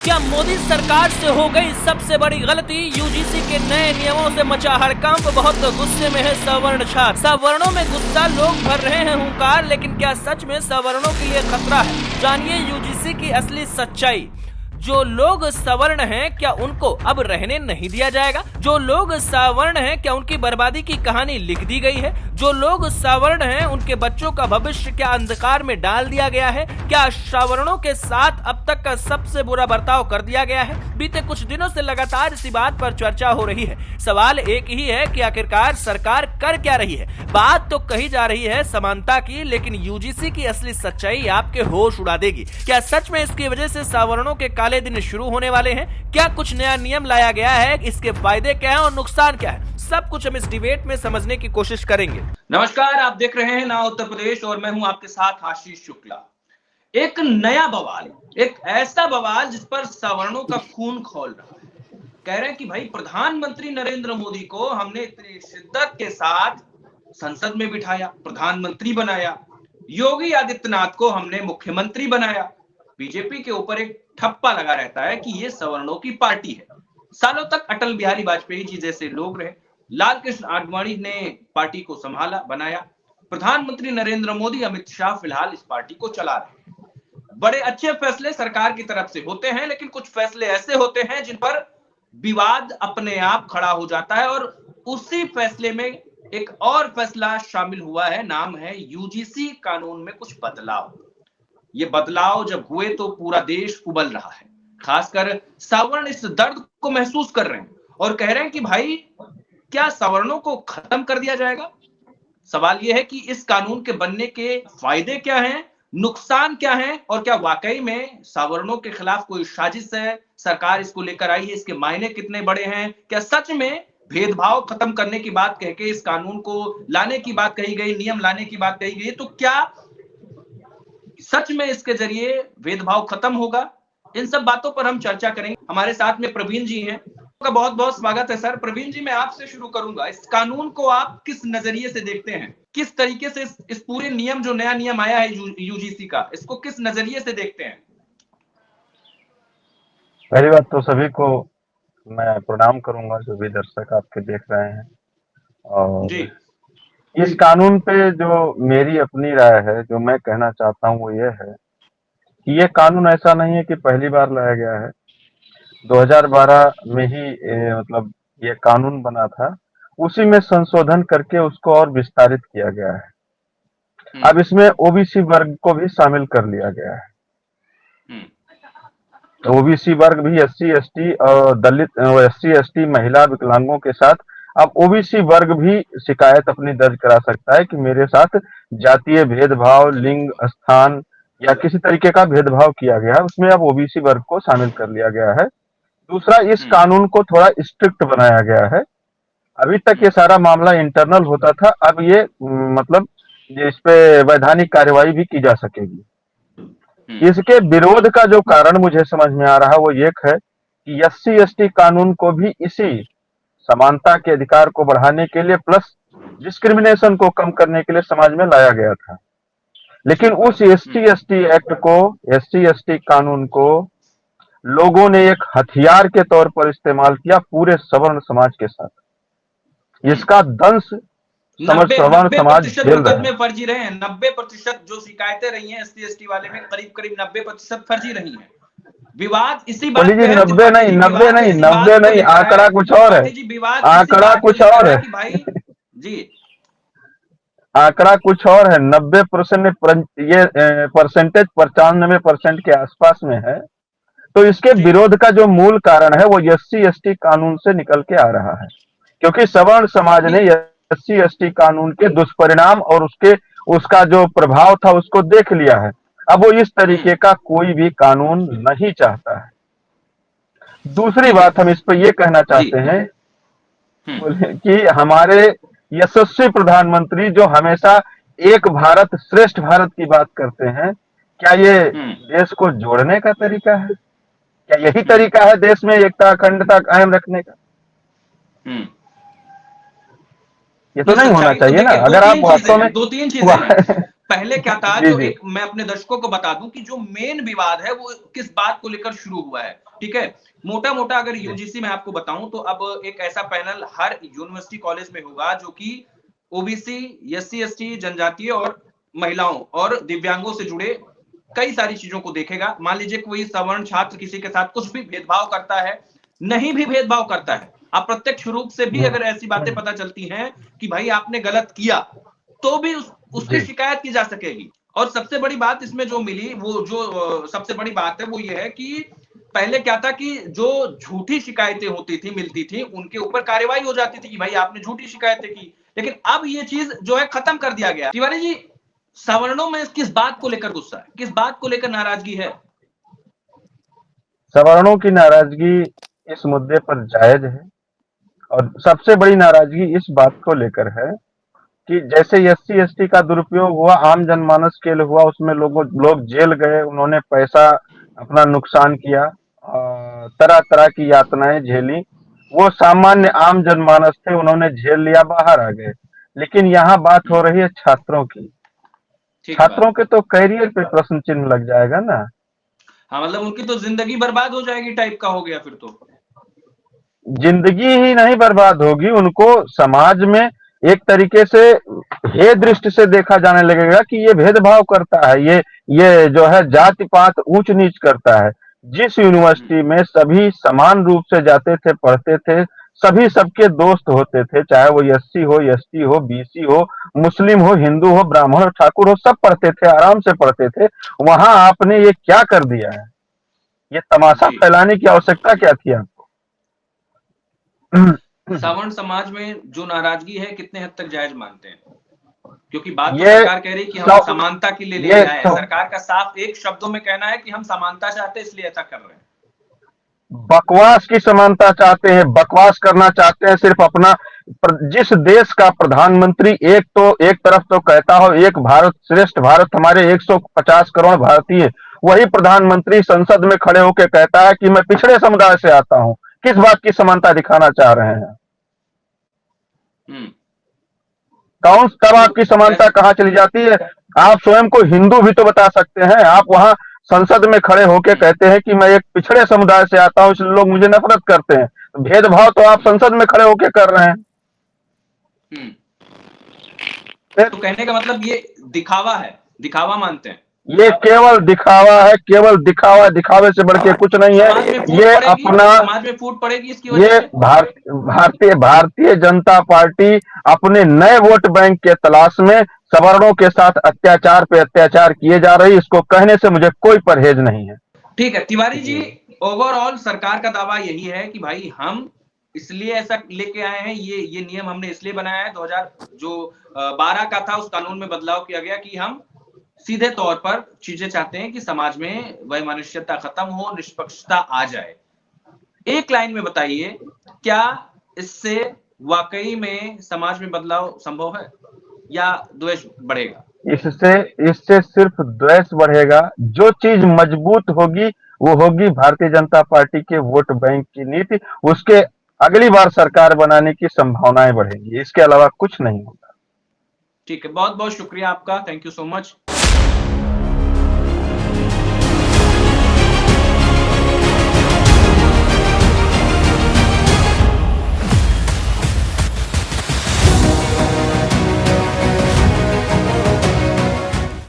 क्या मोदी सरकार से हो गई सबसे बड़ी गलती? यूजीसी के नए नियमों से मचा हड़कंप, बहुत गुस्से में है सवर्ण छात्र। सवर्णों में गुस्सा, लोग भर रहे हैं हुंकार, लेकिन क्या सच में सवर्णों के लिए खतरा है? जानिए यूजीसी की असली सच्चाई। जो लोग सवर्ण हैं, क्या उनको अब रहने नहीं दिया जाएगा? जो लोग सवर्ण हैं, क्या उनकी बर्बादी की कहानी लिख दी गई है? जो लोग सवर्ण हैं, उनके बच्चों का भविष्य क्या अंधकार में डाल दिया गया है? क्या सवर्णों के साथ अब तक का सबसे बुरा बर्ताव कर दिया गया है? बीते कुछ दिनों से लगातार इसी बात पर चर्चा हो रही है। सवाल एक ही है कि आखिरकार सरकार कर क्या रही है? बात तो कही जा रही है समानता की, लेकिन यूजीसी की असली सच्चाई आपके होश उड़ा देगी। क्या सच में इसकी वजह से सवर्णों के काले दिन शुरू होने वाले हैं? क्या कुछ नया नियम लाया गया है? इसके फायदे क्या हैं और नुकसान क्या है? सब कुछ हम इस डिबेट में समझने की कोशिश करेंगे। नमस्कार, आप देख रहे हैं ना उत्तर प्रदेश और मैं हूं आपके साथ आशीष शुक्ला। एक नया बवाल, एक ऐसा बवाल जिस पर सवर्णों का खून खौल रहा है। कह रहे हैं कि भाई प्रधानमंत्री नरेंद्र मोदी को हमने इतनी शिद्दत के साथ संसद में बिठाया, प्रधानमंत्री बनाया, योगी आदित्यनाथ को हमने मुख्यमंत्री बनाया। बीजेपी के ऊपर एक ठप्पा लगा रहता है कि ये सवर्णों की पार्टी है। सालों तक अटल बिहारी वाजपेयी जी जैसे लोग रहे, लाल कृष्ण आडवाणी ने पार्टी को संभाला, बनाया। प्रधानमंत्री नरेंद्र मोदी, अमित शाह फिलहाल इस पार्टी को चला रहे हैं। बड़े अच्छे फैसले सरकार की तरफ से होते हैं, लेकिन कुछ फैसले ऐसे होते हैं जिन पर विवाद अपने आप खड़ा हो जाता है और उसी फैसले में एक और फैसला शामिल हुआ है, नाम है यूजीसी कानून में कुछ बदलाव। ये बदलाव जब हुए तो पूरा देश उबल रहा है, खासकर सवर्ण इस दर्द को महसूस कर रहे हैं और कह रहे हैं कि भाई क्या सवर्णों को खत्म कर दिया जाएगा? सवाल यह है कि इस कानून के बनने के फायदे क्या हैं, नुकसान क्या हैं और क्या वाकई में सवर्णों के खिलाफ कोई साजिश है? सरकार इसको लेकर आई है, इसके मायने कितने बड़े हैं? क्या सच में भेदभाव खत्म करने की बात कह के इस कानून को लाने की बात कही गई, नियम लाने की बात कही गई, तो क्या सच में इसके जरिए भेदभाव खत्म होगा? इन सब बातों पर हम चर्चा करेंगे। हमारे साथ में प्रवीण जी हैं, का बहुत बहुत स्वागत है सर। प्रवीण जी, मैं आपसे शुरू करूंगा। इस कानून को आप किस नजरिए से देखते हैं? किस तरीके से इस पूरे नियम, जो नया नियम आया है यूजीसी का, इसको किस नजरिए से देखते हैं? पहली बात तो सभी को मैं प्रणाम करूंगा जो भी दर्शक आपके देख रहे हैं। और जी। इस कानून पे जो मेरी अपनी राय है, जो मैं कहना चाहता हूँ वो ये है कि ये कानून ऐसा नहीं है कि पहली बार लाया गया है। 2012 में ही मतलब ये कानून बना था, उसी में संशोधन करके उसको और विस्तारित किया गया है। अब इसमें ओबीसी वर्ग को भी शामिल कर लिया गया है। ओबीसी वर्ग भी एससी एसटी और दलित, एससी एसटी, महिला, विकलांगों के साथ अब ओबीसी वर्ग भी शिकायत अपनी दर्ज करा सकता है कि मेरे साथ जातीय भेदभाव, लिंग, स्थान या किसी तरीके का भेदभाव किया गया है। उसमें अब ओबीसी वर्ग को शामिल कर लिया गया है। दूसरा, इस कानून को थोड़ा स्ट्रिक्ट बनाया गया है। अभी तक ये सारा मामला इंटरनल होता था, अब ये मतलब इस पे वैधानिक कार्यवाही भी की जा सकेगी। इसके विरोध का जो कारण मुझे समझ में आ रहा है वो एक है कि एससी एसटी कानून को भी इसी समानता के अधिकार को बढ़ाने के लिए प्लस डिस्क्रिमिनेशन को कम करने के लिए समाज में लाया गया था। लेकिन उस एससी एसटी एक्ट को, एससी एसटी कानून को लोगों ने एक हथियार के तौर पर इस्तेमाल किया पूरे सवर्ण समाज के साथ। इसका दंश सवर्ण समाज झेल रहा है। फर्जी रहे हैं। 90% जो शिकायतें रही हैं एससी एसटी वाले में, करीब करीब 90% फर्जी रही हैं। विवाद इसी बात पे है। 90 नहीं, आंकड़ा कुछ और है। आंकड़ा कुछ और है जी, आंकड़ा कुछ और है। 90% ये परसेंटेज 95% के आसपास में है। तो इसके विरोध का जो मूल कारण है वो एससी एसटी कानून से निकल के आ रहा है, क्योंकि सवर्ण समाज ने एससी एसटी कानून के दुष्परिणाम और उसका जो प्रभाव था उसको देख लिया है। अब वो इस तरीके का कोई भी कानून नहीं चाहता है। दूसरी बात हम इस पर ये कहना चाहते हैं कि हमारे यशस्वी प्रधानमंत्री जो हमेशा एक भारत श्रेष्ठ भारत की बात करते हैं, क्या ये देश को जोड़ने का तरीका है? क्या यही तरीका है देश में एकता, अखंडता कायम रखने का? ये तो नहीं होना चाहिए ना। अगर आप वास्तव में दो तीन चीजें पहले क्या था, जो एक मैं अपने दर्शकों को बता दूं कि जो मेन विवाद है वो किस बात को लेकर शुरू हुआ है, ठीक है। मोटा मोटा अगर यूजीसी में आपको बताऊं तो अब एक ऐसा पैनल हर यूनिवर्सिटी कॉलेज में होगा जो कि ओबीसी, एससी एसटी, जनजातीय और महिलाओं और दिव्यांगों से जुड़े कई सारी चीजों को देखेगा। मान लीजिए कोई सवर्ण छात्र किसी के साथ कुछ भी भेदभाव करता है, नहीं भी भेदभाव करता है, अप्रत्यक्ष रूप से भी अगर ऐसी बातें पता चलती हैं कि भाई आपने गलत किया, तो भी उसकी शिकायत की जा सकेगी। और सबसे बड़ी बात इसमें जो मिली, वो जो सबसे बड़ी बात है वो ये है कि पहले क्या था कि जो झूठी शिकायतें होती थी, मिलती थी, उनके ऊपर कार्रवाई हो जाती थी कि भाई आपने झूठी शिकायतें की। लेकिन अब ये चीज जो है खत्म कर दिया गया। तिवारी जी, सवर्णों में किस बात को लेकर गुस्सा है, किस बात को लेकर नाराजगी है? सवर्णों की नाराजगी इस मुद्दे पर जायज है, और सबसे बड़ी नाराजगी इस बात को लेकर है कि जैसे एससी एसटी का दुरुपयोग हुआ, आम जनमानस के लिए हुआ, उसमें लोग जेल गए, उन्होंने पैसा अपना नुकसान किया, तरह तरह की यातनाएं झेली। वो सामान्य आम जनमानस थे, उन्होंने झेल लिया, बाहर आ गए। लेकिन यहाँ बात हो रही है छात्रों की। ठीक बात। छात्रों के तो करियर पे प्रश्न चिन्ह लग जाएगा ना। हाँ, मतलब उनकी तो जिंदगी बर्बाद हो जाएगी टाइप का हो गया फिर तो। जिंदगी ही नहीं बर्बाद होगी, उनको समाज में एक तरीके से हे दृष्टि से देखा जाने लगेगा कि ये भेदभाव करता है, ये जो है जाति पात ऊंच नीच करता है। जिस यूनिवर्सिटी में सभी समान रूप से जाते थे, पढ़ते थे, सभी सबके दोस्त होते थे, चाहे वो एससी हो, एसटी हो, बीसी हो, मुस्लिम हो, हिंदू हो, ब्राह्मण हो, ठाकुर हो, सब पढ़ते थे, आराम से पढ़ते थे। वहां आपने ये क्या कर दिया है? ये तमाशा फैलाने की आवश्यकता क्या थी आपको? सवर्ण समाज में जो नाराजगी है कितने हद तक जायज मानते हैं? क्योंकि बात तो ये सरकार कह रही है कि हम समानता के लिए ले आए हैं। सरकार का साफ एक शब्दों में कहना है कि हम समानता चाहते हैं इसलिए ऐसा कर रहे हैं। बकवास की समानता चाहते हैं, बकवास करना चाहते हैं सिर्फ अपना। जिस देश का प्रधानमंत्री एक तरफ तो कहता हो एक भारत श्रेष्ठ भारत, हमारे 150 करोड़ भारतीय, वही प्रधानमंत्री संसद में खड़े होकर कहता है कि मैं पिछड़े समुदाय से आता हूं। किस बात की समानता दिखाना चाह रहे हैं? कौन तब आपकी समानता कहाँ चली जाती है? आप स्वयं को हिंदू भी तो बता सकते हैं। आप वहां संसद में खड़े होकर कहते हैं कि मैं एक पिछड़े समुदाय से आता हूं, इसलिए लोग मुझे नफरत करते हैं। भेदभाव तो आप संसद में खड़े होकर कर रहे हैं। तो कहने का मतलब ये दिखावा है, दिखावा मानते हैं। ये केवल दिखावा है, केवल दिखावा, दिखावे से बढ़ के कुछ नहीं है। ये अपना समाज में फूट पड़ेगी इसकी वजह से। भारतीय जनता पार्टी अपने नए वोट बैंक के तलाश में सवर्णों के साथ अत्याचार पे अत्याचार किए जा रही, इसको कहने से मुझे कोई परहेज नहीं है। ठीक है तिवारी जी, ओवरऑल सरकार का दावा यही है कि भाई हम इसलिए ऐसा लेके आए हैं, ये नियम हमने इसलिए बनाया है 2012 का था, उस कानून में बदलाव किया गया कि हम सीधे तौर पर चीजें चाहते हैं कि समाज में वैमनस्यता खत्म हो, निष्पक्षता आ जाए। एक लाइन में बताइए, क्या इससे वाकई में समाज में बदलाव संभव है या द्वेष बढ़ेगा? इससे सिर्फ द्वेष बढ़ेगा। जो चीज मजबूत होगी वो होगी भारतीय जनता पार्टी के वोट बैंक की नीति। उसके अगली बार सरकार बनाने की संभावनाएं बढ़ेंगी, इसके अलावा कुछ नहीं होगा। ठीक है, बहुत बहुत शुक्रिया आपका, थैंक यू सो मच।